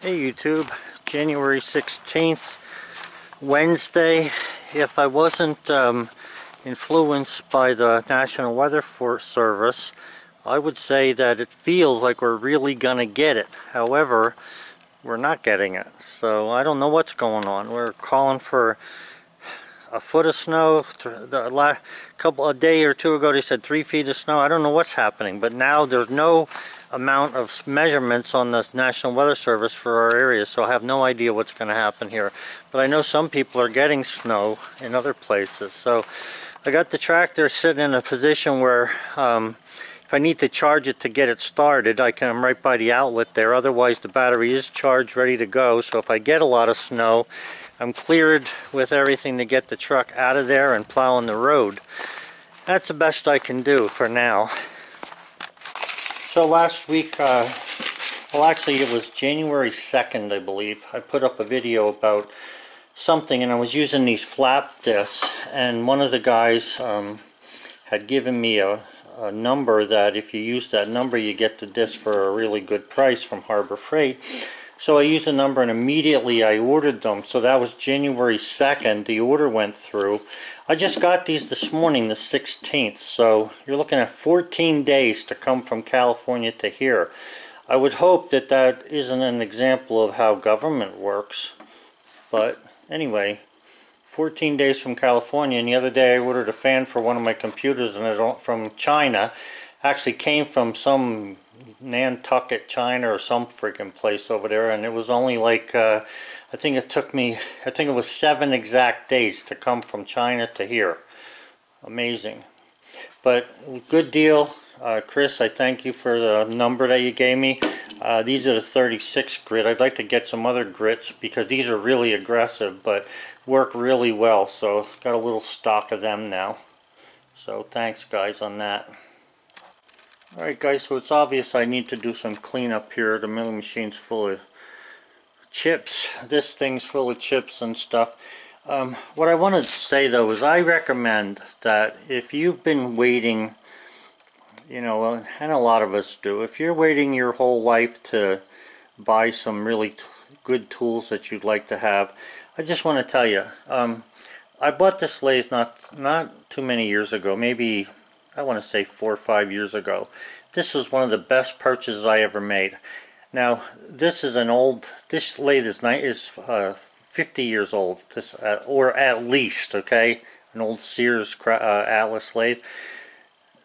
Hey YouTube, January 16th, Wednesday. If I wasn't influenced by the National Weather Service, I would say that it feels like we're really gonna get it. However, we're not getting it. So I don't know what's going on. We're calling for a foot of snow. A day or two ago they said 3 feet of snow. I don't know what's happening, but now there's no amount of measurements on the National Weather Service for our area, so I have no idea what's going to happen here. But I know some people are getting snow in other places. So I got the tractor sitting in a position where if I need to charge it to get it started, I'm right by the outlet there. Otherwise the battery is charged, ready to go. So if I get a lot of snow, I'm cleared with everything to get the truck out of there and plow on the road. That's the best I can do for now. So last week, well actually it was January 2nd I believe, I put up a video about something and I was using these flap discs, and one of the guys had given me a number that if you use that number you get the disc for a really good price from Harbor Freight. So I used the number and immediately I ordered them. So that was January 2nd, the order went through. I just got these this morning, the 16th, so you're looking at 14 days to come from California to here. I would hope that that isn't an example of how government works, but anyway, 14 days from California. And the other day I ordered a fan for one of my computers and it from China. Actually came from some Nantucket, China, or some freaking place over there, and it was only like I think it was 7 exact days to come from China to here. Amazing. But good deal. Chris, I thank you for the number that you gave me. These are the 36 grit. I'd like to get some other grits because these are really aggressive but work really well, so got a little stock of them now. So thanks guys on that. Alright guys, so it's obvious I need to do some cleanup here. The milling machine's full of chips. This thing's full of chips and stuff. What I want to say though is I recommend that if you've been waiting, you know, and a lot of us do, if you're waiting your whole life to buy some really good tools that you'd like to have, I just want to tell you, I bought this lathe not too many years ago, maybe I want to say 4 or 5 years ago. This was one of the best purchases I ever made. Now this is this lathe is 50 years old, or at least, okay, an old Sears Atlas lathe.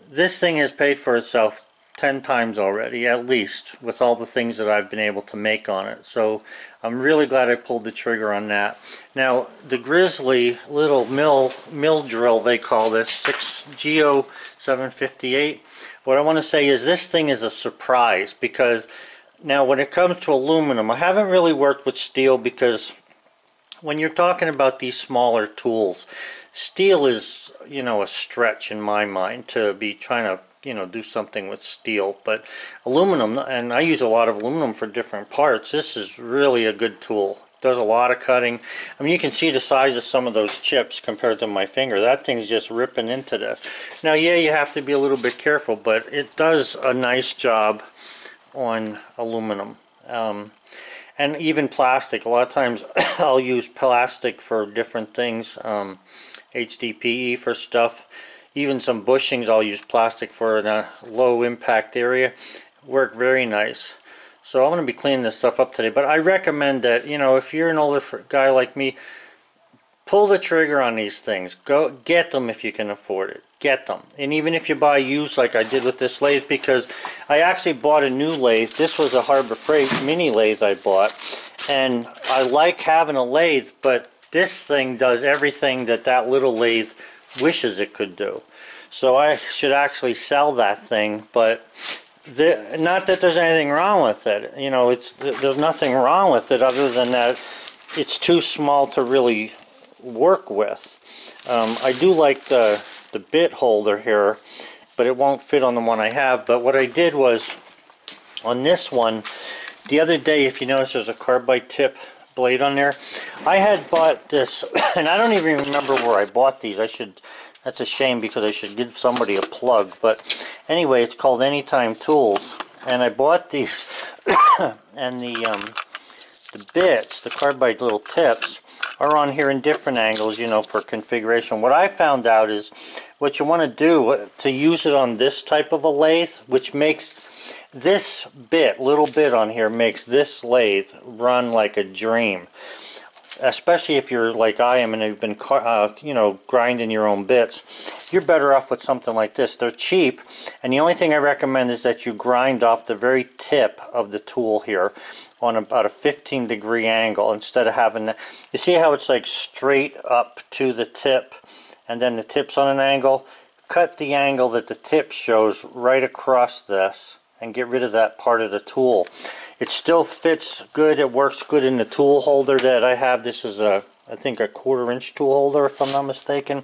This thing has paid for itself 10 times already, at least, with all the things that I've been able to make on it. So I'm really glad I pulled the trigger on that. Now the Grizzly little mill drill, they call this, Geo 758. What I want to say is this thing is a surprise, because now when it comes to aluminum, I haven't really worked with steel, because when you're talking about these smaller tools, steel is, you know, a stretch in my mind to be trying to, you know, do something with steel. But aluminum, and I use a lot of aluminum for different parts, this is really a good tool. Does a lot of cutting. I mean, you can see the size of some of those chips compared to my finger. That thing's just ripping into this. Now yeah, you have to be a little bit careful, but it does a nice job on aluminum. And even plastic. A lot of times I'll use plastic for different things, HDPE for stuff. Even some bushings I'll use plastic for in a low impact area. Work very nice. So I'm going to be cleaning this stuff up today, but I recommend that, you know, if you're an older guy like me, pull the trigger on these things. Go get them if you can afford it. Get them. And even if you buy used like I did with this lathe, because I actually bought a new lathe. This was a Harbor Freight mini lathe I bought, and I like having a lathe, but this thing does everything that that little lathe wishes it could do. So I should actually sell that thing, but not that there's anything wrong with it. You know, there's nothing wrong with it other than that it's too small to really work with. I do like the bit holder here, but it won't fit on the one I have. But what I did was, on this one, the other day, if you notice there's a carbide tip blade on there, I had bought this, and I don't even remember where I bought these. That's a shame, because I should give somebody a plug. But anyway, it's called Anytime Tools, and I bought these and the bits, the carbide little tips, are on here in different angles, you know, for configuration. What I found out is what you want to do to use it on this type of a lathe, which makes this little bit on here, makes this lathe run like a dream. Especially if you're like I am and you've been, you know, grinding your own bits, you're better off with something like this. They're cheap, and the only thing I recommend is that you grind off the very tip of the tool here on about a 15-degree angle instead of having the, you see how it's like straight up to the tip and then the tip's on an angle? Cut the angle that the tip shows right across this and get rid of that part of the tool. It still fits good. It works good in the tool holder that I have. This is I think a 1/4-inch tool holder, if I'm not mistaken.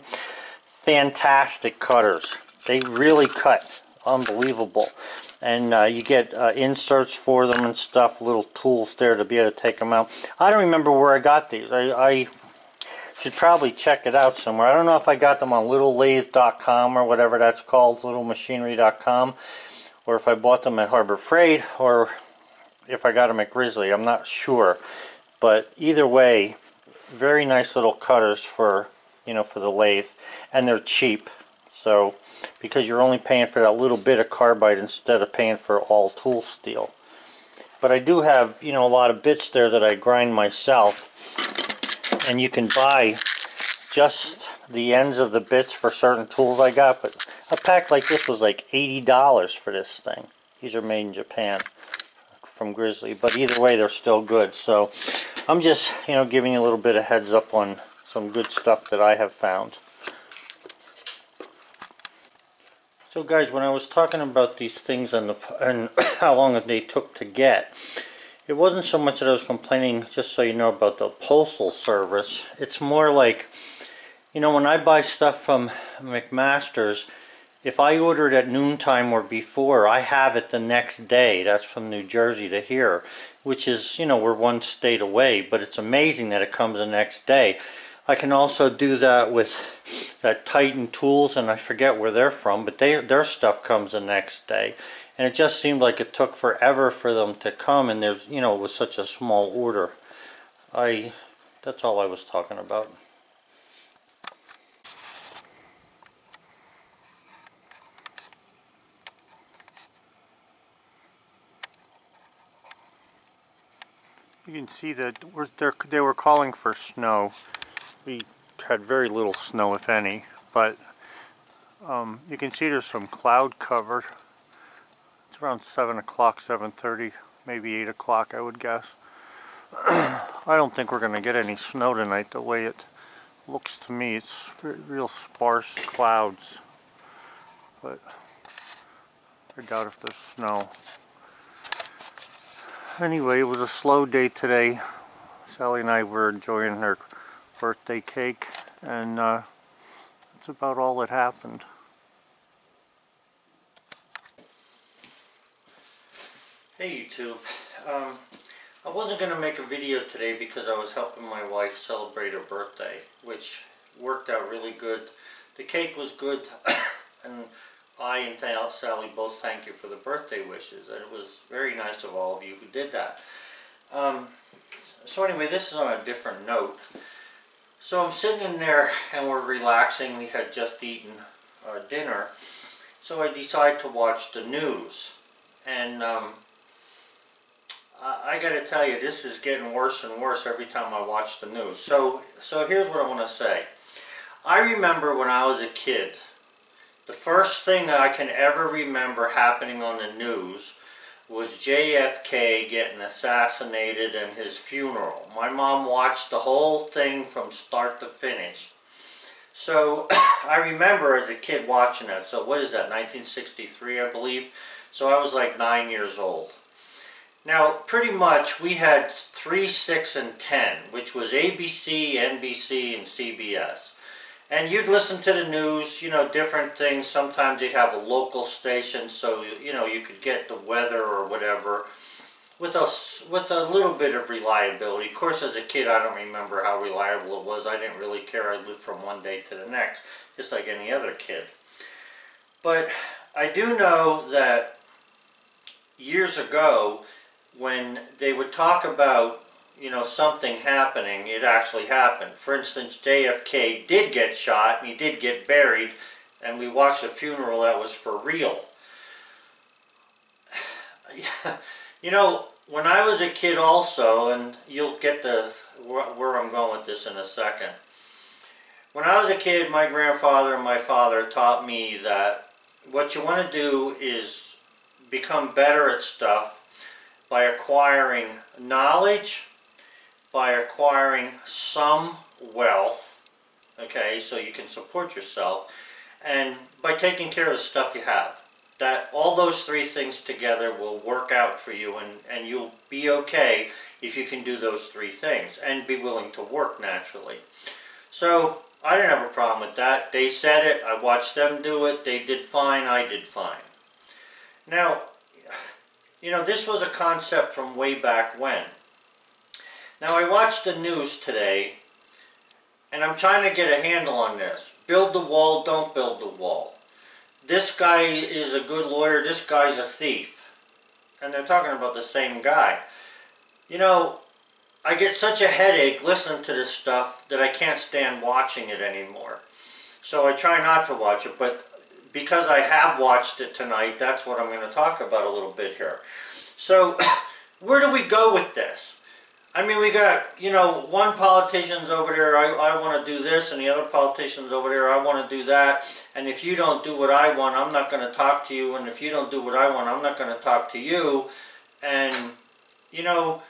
Fantastic cutters. They really cut. Unbelievable. And you get inserts for them and stuff, little tools there to be able to take them out. I don't remember where I got these. I should probably check it out somewhere. I don't know if I got them on littlelathe.com or whatever that's called, littlemachinery.com, or if I bought them at Harbor Freight, or if I got them at Grizzly. I'm not sure. But either way, very nice little cutters for, you know, for the lathe, and they're cheap. So, because you're only paying for that little bit of carbide instead of paying for all tool steel. But I do have, you know, a lot of bits there that I grind myself, and you can buy just the ends of the bits for certain tools I got. But a pack like this was like $80 for this thing. These are made in Japan from Grizzly, but either way they're still good. So I'm just, you know, giving you a little bit of heads up on some good stuff that I have found. So guys, when I was talking about these things and how long they took to get, it wasn't so much that I was complaining, just so you know, about the postal service. It's more like, you know, when I buy stuff from McMaster's, if I order it at noontime or before, I have it the next day. That's from New Jersey to here, which is, you know, we're one state away, but it's amazing that it comes the next day. I can also do that with that Titan Tools, and I forget where they're from, but their stuff comes the next day. And it just seemed like it took forever for them to come, and there's, you know, it was such a small order. That's all I was talking about. You can see that they were calling for snow. We had very little snow, if any, but you can see there's some cloud cover. It's around 7 o'clock, 7:30, maybe 8 o'clock, I would guess. I don't think we're going to get any snow tonight the way it looks to me. It's real sparse clouds, but I doubt if there's snow. Anyway, it was a slow day today. Sally and I were enjoying her birthday cake, and that's about all that happened. Hey YouTube, I wasn't going to make a video today because I was helping my wife celebrate her birthday, which worked out really good. The cake was good, and I and Sally both thank you for the birthday wishes, and it was very nice of all of you who did that. So anyway, this is on a different note. So I'm sitting in there and we're relaxing. We had just eaten our dinner, so I decided to watch the news. And I gotta tell you, this is getting worse and worse every time I watch the news. So here's what I want to say. I remember when I was a kid, the first thing I can ever remember happening on the news was JFK getting assassinated and his funeral. My mom watched the whole thing from start to finish. So I remember as a kid watching that. So what is that, 1963 I believe? So I was like 9 years old. Now pretty much we had 3, 6, and 10, which was ABC, NBC, and CBS. And you'd listen to the news, you know, different things. Sometimes they'd have a local station, so, you know, you could get the weather or whatever with a little bit of reliability. Of course, as a kid, I don't remember how reliable it was. I didn't really care. I lived from one day to the next, just like any other kid. But I do know that years ago, when they would talk about you know, something happening, it actually happened. For instance, JFK did get shot and he did get buried, and we watched a funeral that was for real. You know, when I was a kid also, and you'll get where I'm going with this in a second. When I was a kid, my grandfather and my father taught me that what you want to do is become better at stuff by acquiring knowledge, by acquiring some wealth, okay, so you can support yourself, and by taking care of the stuff you have. That all those three things together will work out for you, and you'll be okay if you can do those three things and be willing to work naturally. So I didn't have a problem with that. They said it, I watched them do it, they did fine, I did fine. Now, you know, this was a concept from way back when. Now I watched the news today, and I'm trying to get a handle on this. Build the wall, don't build the wall. This guy is a good lawyer, this guy's a thief. And they're talking about the same guy. You know, I get such a headache listening to this stuff that I can't stand watching it anymore. So I try not to watch it, but because I have watched it tonight, that's what I'm going to talk about a little bit here. So, where do we go with this? I mean, we got, you know, one politician's over there, I want to do this, and the other politician's over there, I want to do that, and if you don't do what I want, I'm not going to talk to you, and if you don't do what I want, I'm not going to talk to you, and, you know,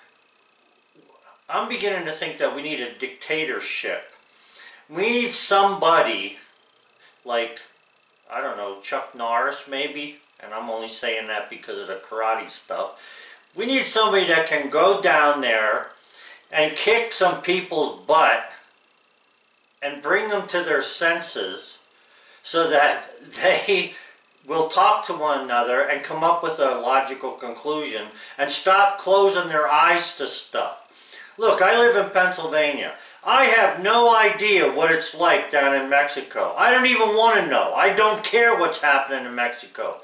I'm beginning to think that we need a dictatorship. We need somebody like, I don't know, Chuck Norris maybe, and I'm only saying that because of the karate stuff. We need somebody that can go down there and kick some people's butt and bring them to their senses so that they will talk to one another and come up with a logical conclusion and stop closing their eyes to stuff. Look, I live in Pennsylvania. I have no idea what it's like down in Mexico. I don't even want to know. I don't care what's happening in Mexico.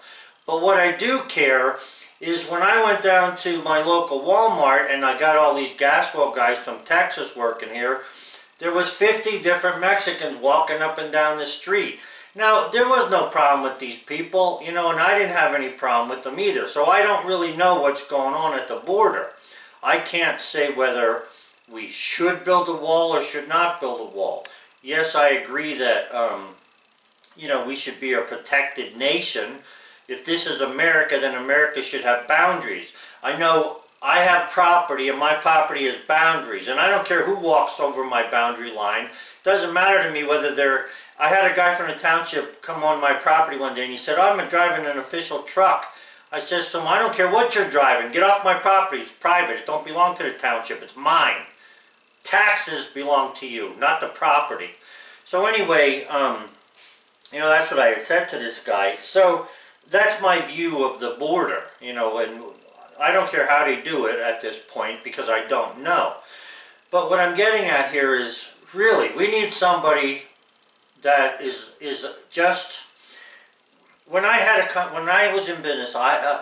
But what I do care is when I went down to my local Walmart and I got all these gas well guys from Texas working here, there was 50 different Mexicans walking up and down the street. Now, there was no problem with these people, you know, and I didn't have any problem with them either. So I don't really know what's going on at the border. I can't say whether we should build a wall or should not build a wall. Yes, I agree that, you know, we should be a protected nation. If this is America, then America should have boundaries. I know I have property, and my property has boundaries, and I don't care who walks over my boundary line. It doesn't matter to me whether they're... I had a guy from the township come on my property one day, and he said, oh, I'm driving an official truck. I said to him, I don't care what you're driving. Get off my property. It's private. It don't belong to the township. It's mine. Taxes belong to you, not the property. So anyway, you know, that's what I had said to this guy. So that's my view of the border, you know, and I don't care how they do it at this point because I don't know. But what I'm getting at here is, really, we need somebody that is just... When I was in business,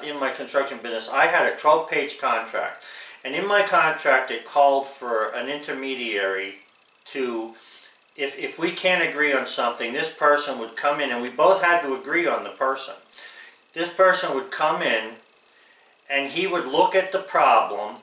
in my construction business, I had a 12-page contract. And in my contract, it called for an intermediary to, if we can't agree on something, this person would come in, and we both had to agree on the person. This person would come in, and he would look at the problem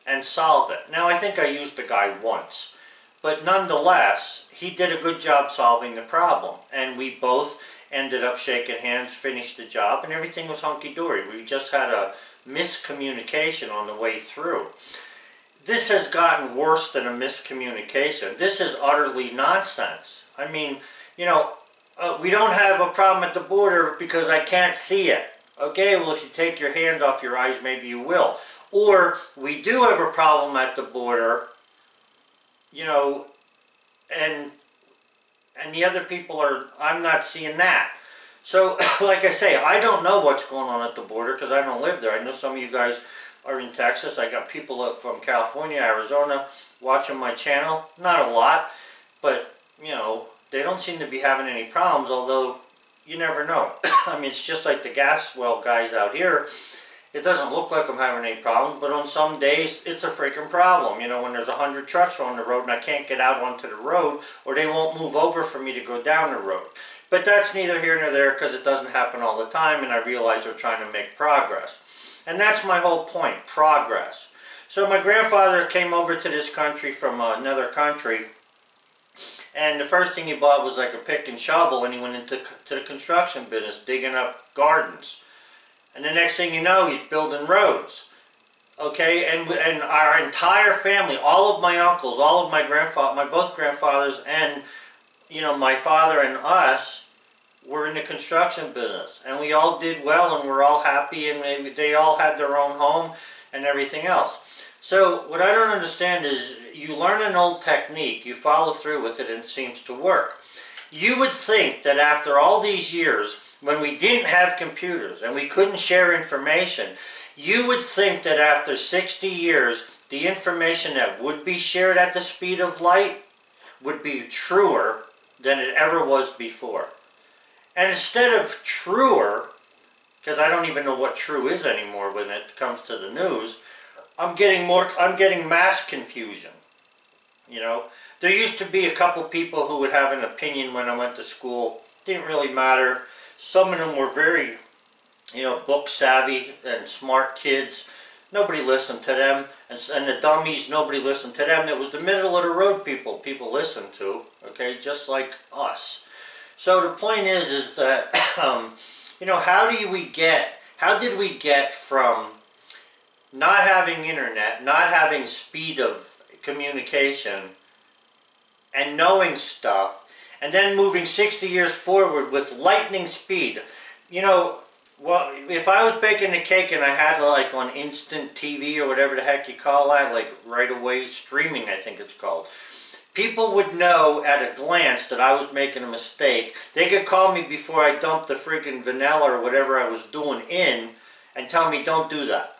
and solve it. Now, I think I used the guy once, but nonetheless, he did a good job solving the problem. And we both ended up shaking hands, finished the job, and everything was hunky-dory. We just had a miscommunication on the way through. This has gotten worse than a miscommunication. This is utterly nonsense. I mean, you know, we don't have a problem at the border because I can't see it. Okay, well, if you take your hand off your eyes, maybe you will. Or we do have a problem at the border, you know, and the other people are, I'm not seeing that. So, like I say, I don't know what's going on at the border because I don't live there. I know some of you guys are in Texas. I got people up from California, Arizona watching my channel. Not a lot, but, you know, they don't seem to be having any problems, although you never know. I mean, it's just like the gas well guys out here. It doesn't look like I'm having any problems, but on some days it's a freaking problem. You know, when there's 100 trucks on the road and I can't get out onto the road, or they won't move over for me to go down the road. But that's neither here nor there, because it doesn't happen all the time, and I realize they're trying to make progress. And that's my whole point, progress. So my grandfather came over to this country from another country, and the first thing he bought was like a pick and shovel, and he went into the construction business, digging up gardens. And the next thing you know, he's building roads. Okay, and our entire family, all of my uncles, all of my both grandfathers, and you know, my father and us were in the construction business, and we all did well, and we're all happy, and they all had their own home and everything else. So what I don't understand is, you learn an old technique, you follow through with it, and it seems to work. You would think that after all these years, when we didn't have computers and we couldn't share information, you would think that after 60 years, the information that would be shared at the speed of light would be truer than it ever was before. And instead of truer, because I don't even know what true is anymore when it comes to the news, I'm getting mass confusion. You know, there used to be a couple people who would have an opinion when I went to school. Didn't really matter. Some of them were very, you know, book savvy and smart kids. Nobody listened to them. And the dummies, nobody listened to them. It was the middle of the road people listened to, okay, just like us. So the point is that, you know, how did we get from not having internet, not having speed of communication, and knowing stuff, and then moving 60 years forward with lightning speed? You know, well, if I was baking a cake and I had like on instant TV or whatever the heck you call that, like right away streaming, I think it's called, people would know at a glance that I was making a mistake. They could call me before I dumped the freaking vanilla or whatever I was doing in and tell me, don't do that.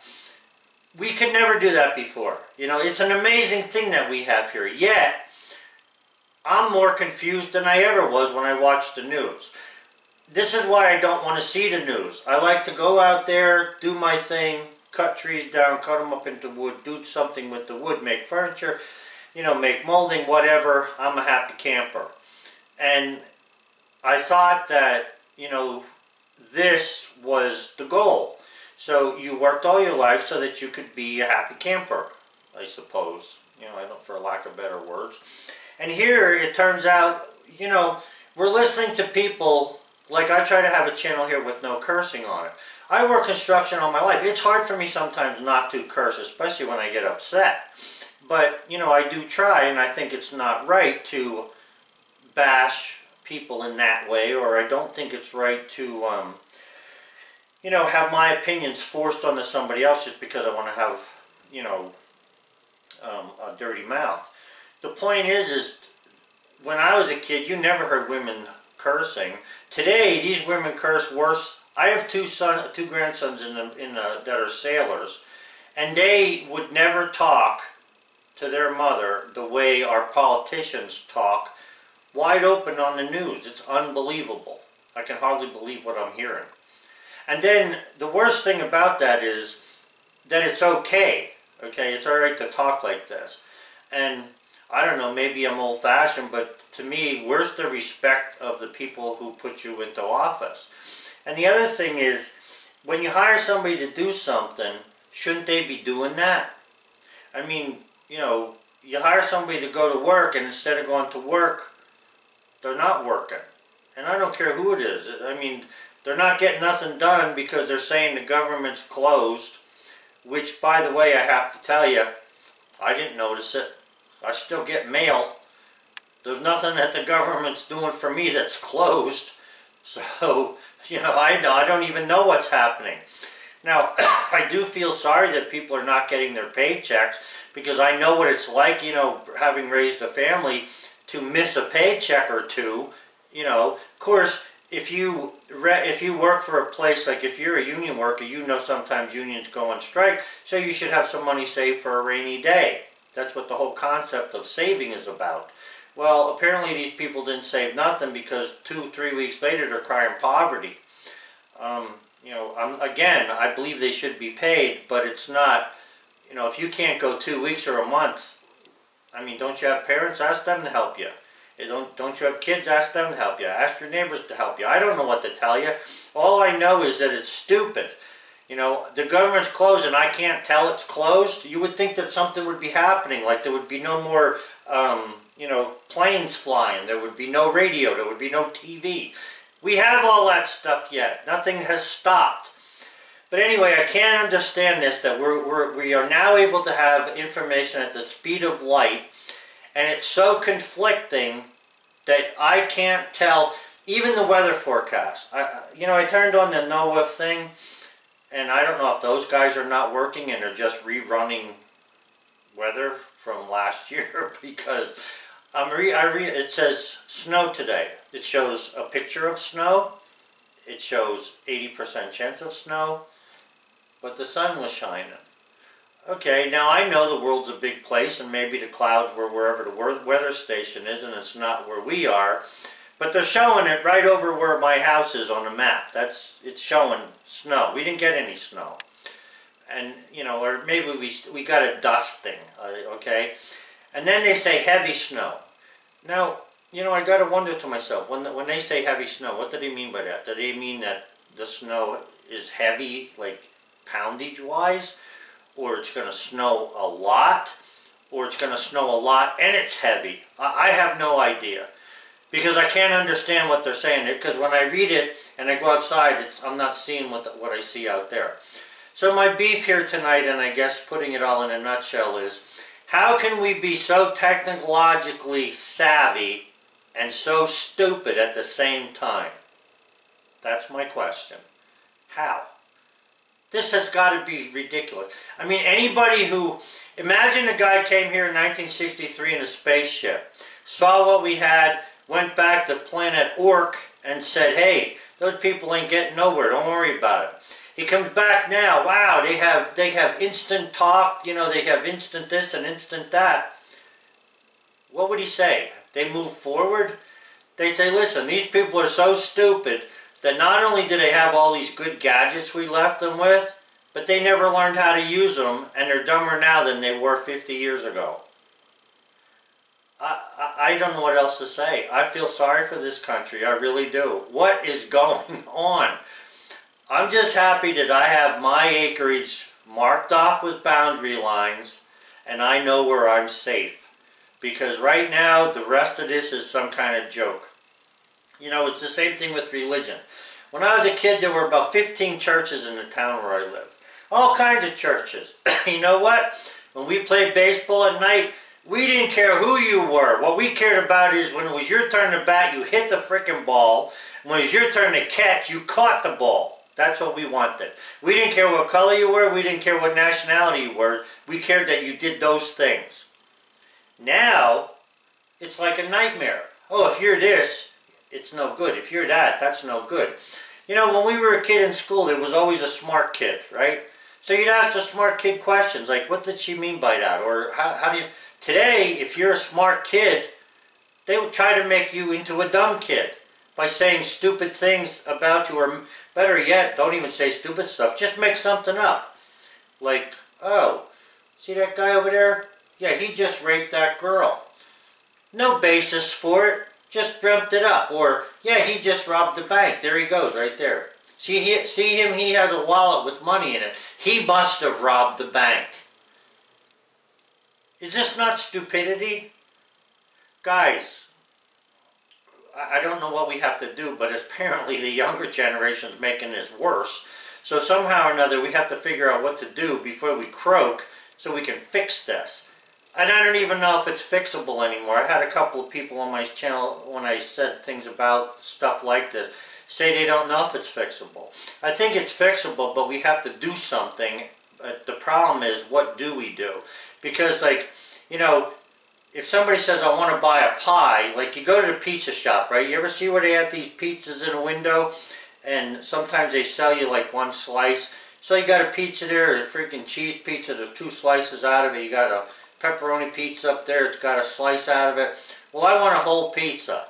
We could never do that before. You know, it's an amazing thing that we have here. Yet, I'm more confused than I ever was when I watched the news. This is why I don't want to see the news. I like to go out there, do my thing, cut trees down, cut them up into wood, do something with the wood, make furniture, you know, make molding, whatever. I'm a happy camper. And I thought that, you know, this was the goal. So you worked all your life so that you could be a happy camper, I suppose. You know, I don't, for lack of better words. And here it turns out, you know, we're listening to people, like I try to have a channel here with no cursing on it. I work construction all my life. It's hard for me sometimes not to curse, especially when I get upset. But, you know, I do try, and I think it's not right to bash people in that way, or I don't think it's right to, you know, have my opinions forced onto somebody else just because I want to have, you know, a dirty mouth. The point is when I was a kid, you never heard women cursing. Today, these women curse worse. I have two grandsons that are sailors, and they would never talk to their mother the way our politicians talk, wide open on the news. It's unbelievable. I can hardly believe what I'm hearing. And then the worst thing about that is that it's okay. Okay, it's alright to talk like this. And I don't know, maybe I'm old-fashioned, but to me, where's the respect of the people who put you into office? And the other thing is, when you hire somebody to do something, shouldn't they be doing that? I mean, you know, you hire somebody to go to work, and instead of going to work, they're not working. And I don't care who it is. I mean, they're not getting nothing done because they're saying the government's closed, which, by the way, I have to tell you, I didn't notice it. I still get mail. There's nothing that the government's doing for me that's closed. So, you know, I don't even know what's happening. Now, I do feel sorry that people are not getting their paychecks, because I know what it's like, you know, having raised a family, to miss a paycheck or two. You know, of course, if you work for a place, like if you're a union worker, you know sometimes unions go on strike, so you should have some money saved for a rainy day. That's what the whole concept of saving is about. Well, apparently these people didn't save nothing, because 2-3 weeks later they're crying poverty. You know, again, I believe they should be paid, but it's not, you know, if you can't go 2 weeks or a month, I mean, don't you have parents? Ask them to help you. Don't you have kids? Ask them to help you. Ask your neighbors to help you. I don't know what to tell you. All I know is that it's stupid. You know, the government's closed and I can't tell it's closed. You would think that something would be happening, like there would be no more, you know, planes flying. There would be no radio. There would be no TV. We have all that stuff yet. Nothing has stopped. But anyway, I can't understand this, that we are now able to have information at the speed of light, and it's so conflicting that I can't tell, even the weather forecast. You know, I turned on the NOAA thing, and I don't know if those guys are not working and they're just rerunning weather from last year, because it says snow today. It shows a picture of snow. It shows 80% chance of snow, but the sun was shining. Okay, now I know the world's a big place and maybe the clouds were wherever the weather station is and it's not where we are, but they're showing it right over where my house is on the map. It's showing snow. We didn't get any snow. And, you know, or maybe we got a dust thing, okay? And then they say heavy snow. Now, you know, I got to wonder to myself, when they say heavy snow, what do they mean by that? Do they mean that the snow is heavy, like poundage-wise? Or it's going to snow a lot? Or it's going to snow a lot and it's heavy? I have no idea. Because I can't understand what they're saying. Because when I read it and I go outside, I'm not seeing what I see out there. So my beef here tonight, and I guess putting it all in a nutshell, is how can we be so technologically savvy and so stupid at the same time? That's my question. How? This has got to be ridiculous. I mean, anybody who... Imagine a guy came here in 1963 in a spaceship, saw what we had, went back to planet Ork and said, hey, those people ain't getting nowhere, don't worry about it. He comes back now, wow, they have instant talk, you know, they have instant this and instant that. What would he say? They move forward? They say, listen, these people are so stupid that not only do they have all these good gadgets we left them with, but they never learned how to use them, and they're dumber now than they were 50 years ago. I don't know what else to say. I feel sorry for this country, I really do. What is going on? I'm just happy that I have my acreage marked off with boundary lines and I know where I'm safe. Because right now, the rest of this is some kind of joke. You know, it's the same thing with religion. When I was a kid, there were about 15 churches in the town where I lived. All kinds of churches. You know what? When we played baseball at night, we didn't care who you were. What we cared about is when it was your turn to bat, you hit the frickin' ball. When it was your turn to catch, you caught the ball. That's what we wanted. We didn't care what color you were. We didn't care what nationality you were. We cared that you did those things. Now, it's like a nightmare. Oh, if you're this, it's no good. If you're that, that's no good. You know, when we were a kid in school, there was always a smart kid, right? So you'd ask the smart kid questions, like, what did she mean by that? Or how do you... Today, if you're a smart kid, they would try to make you into a dumb kid by saying stupid things about you, or better yet, don't even say stupid stuff. Just make something up. Like, oh, see that guy over there? Yeah, he just raped that girl. No basis for it. Just dreamt it up. Or, yeah, he just robbed the bank. There he goes, right there. See him? He has a wallet with money in it. He must have robbed the bank. Is this not stupidity? Guys, I don't know what we have to do, but apparently the younger generation's making this worse. So somehow or another we have to figure out what to do before we croak so we can fix this. And I don't even know if it's fixable anymore. I had a couple of people on my channel, when I said things about stuff like this, say they don't know if it's fixable. I think it's fixable, but we have to do something. But the problem is, what do we do? Because, like, you know, if somebody says, I want to buy a pie, like you go to the pizza shop, right? You ever see where they have these pizzas in a window? And sometimes they sell you like one slice. So you got a pizza there, a freaking cheese pizza, there's 2 slices out of it. You got a pepperoni pizza up there, it's got a slice out of it. Well, I want a whole pizza.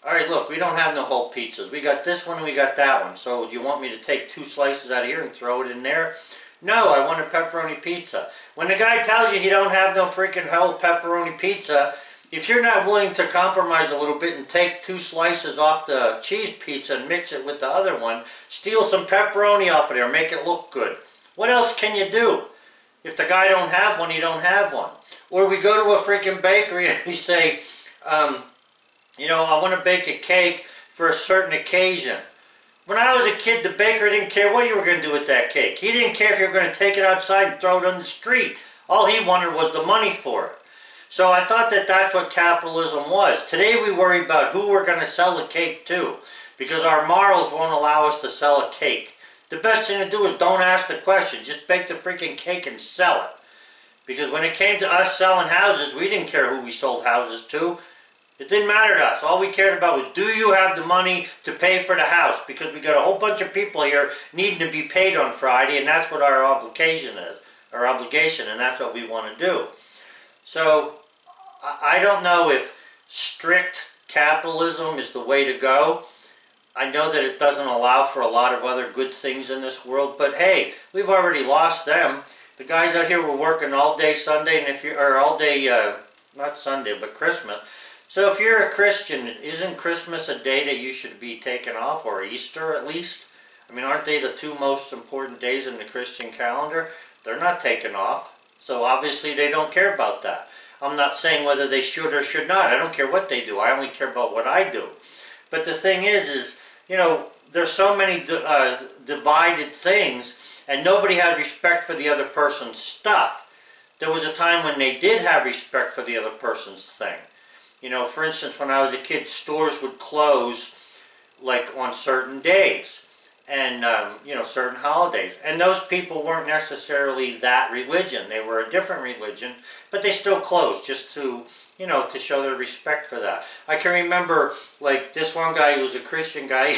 Alright, look, we don't have no whole pizzas. We got this one and we got that one. So do you want me to take 2 slices out of here and throw it in there? No, I want a pepperoni pizza. When the guy tells you he don't have no freaking whole pepperoni pizza, if you're not willing to compromise a little bit and take 2 slices off the cheese pizza and mix it with the other one, steal some pepperoni off of there, make it look good. What else can you do? If the guy don't have one, he don't have one. Or we go to a freaking bakery and we say, you know, I want to bake a cake for a certain occasion. When I was a kid, the baker didn't care what you were going to do with that cake. He didn't care if you were going to take it outside and throw it on the street. All he wanted was the money for it. So I thought that that's what capitalism was. Today we worry about who we're going to sell the cake to, because our morals won't allow us to sell a cake. The best thing to do is don't ask the question. Just bake the freaking cake and sell it. Because when it came to us selling houses, we didn't care who we sold houses to. It didn't matter to us. All we cared about was, do you have the money to pay for the house? Because we got a whole bunch of people here needing to be paid on Friday, and that's what our obligation is. Our obligation, and that's what we want to do. So, I don't know if strict capitalism is the way to go. I know that it doesn't allow for a lot of other good things in this world, but hey, we've already lost them. The guys out here were working all day Sunday, and if you or all day, not Sunday, but Christmas. So if you're a Christian, isn't Christmas a day that you should be taken off, or Easter at least? I mean, aren't they the 2 most important days in the Christian calendar? They're not taken off, so obviously they don't care about that. I'm not saying whether they should or should not. I don't care what they do. I only care about what I do. But the thing is, you know, there's so many divided things, and nobody has respect for the other person's stuff. There was a time when they did have respect for the other person's thing. You know, for instance, when I was a kid, stores would close like on certain days and, you know, certain holidays. And those people weren't necessarily that religion. They were a different religion, but they still closed just to, you know, to show their respect for that. I can remember, like, this one guy who was a Christian guy,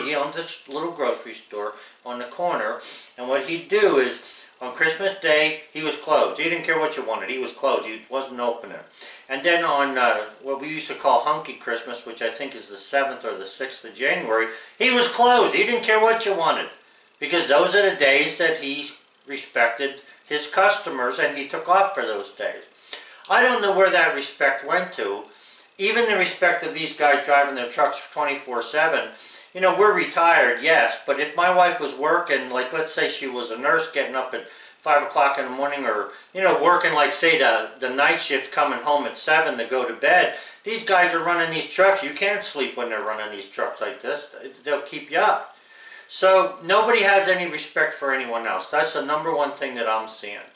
he owned this little grocery store on the corner, and what he'd do is, on Christmas Day, he was closed. He didn't care what you wanted. He was closed. He wasn't opening. And then on what we used to call Hunky Christmas, which I think is the 7th or the 6th of January, he was closed. He didn't care what you wanted. Because those are the days that he respected his customers, and he took off for those days. I don't know where that respect went to. Even the respect of these guys driving their trucks 24/7. You know, we're retired, yes, but if my wife was working, like let's say she was a nurse getting up at 5 o'clock in the morning, or, you know, working like, say, the night shift, coming home at 7 to go to bed, these guys are running these trucks. You can't sleep when they're running these trucks like this. They'll keep you up. So nobody has any respect for anyone else. That's the #1 thing that I'm seeing.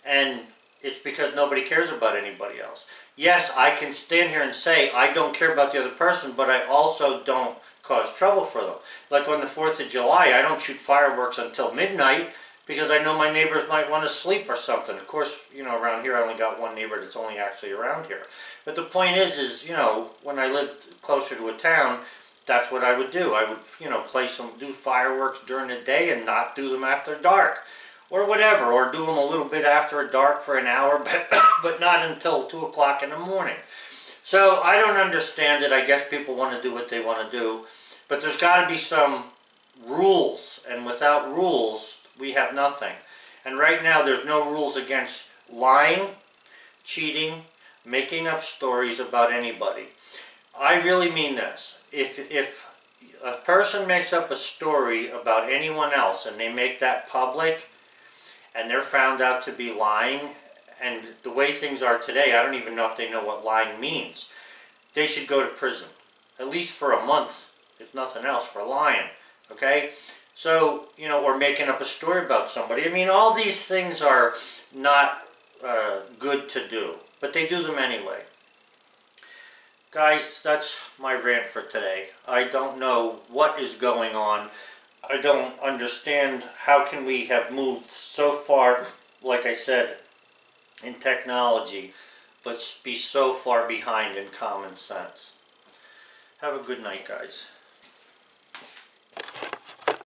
And it's because nobody cares about anybody else. Yes, I can stand here and say I don't care about the other person, but I also don't cause trouble for them. Like on the 4th of July, I don't shoot fireworks until midnight because I know my neighbors might want to sleep or something. Of course, you know, around here I only got one neighbor that's only actually around here. But the point is, you know, when I lived closer to a town, that's what I would do. I would, you know, do fireworks during the day and not do them after dark. Or whatever, or do them a little bit after dark for an hour, but not until 2 o'clock in the morning. So I don't understand it. I guess people want to do what they want to do. But there's got to be some rules, and without rules, we have nothing. And right now, there's no rules against lying, cheating, making up stories about anybody. I really mean this. If a person makes up a story about anyone else, and they make that public, and they're found out to be lying, and the way things are today, I don't even know if they know what lying means. They should go to prison, at least for a month, if nothing else, for lying, okay? So, you know, or making up a story about somebody. I mean, all these things are not good to do, but they do them anyway. Guys, that's my rant for today. I don't know what is going on. I don't understand how can we have moved so far, like I said, in technology, but be so far behind in common sense. Have a good night, guys.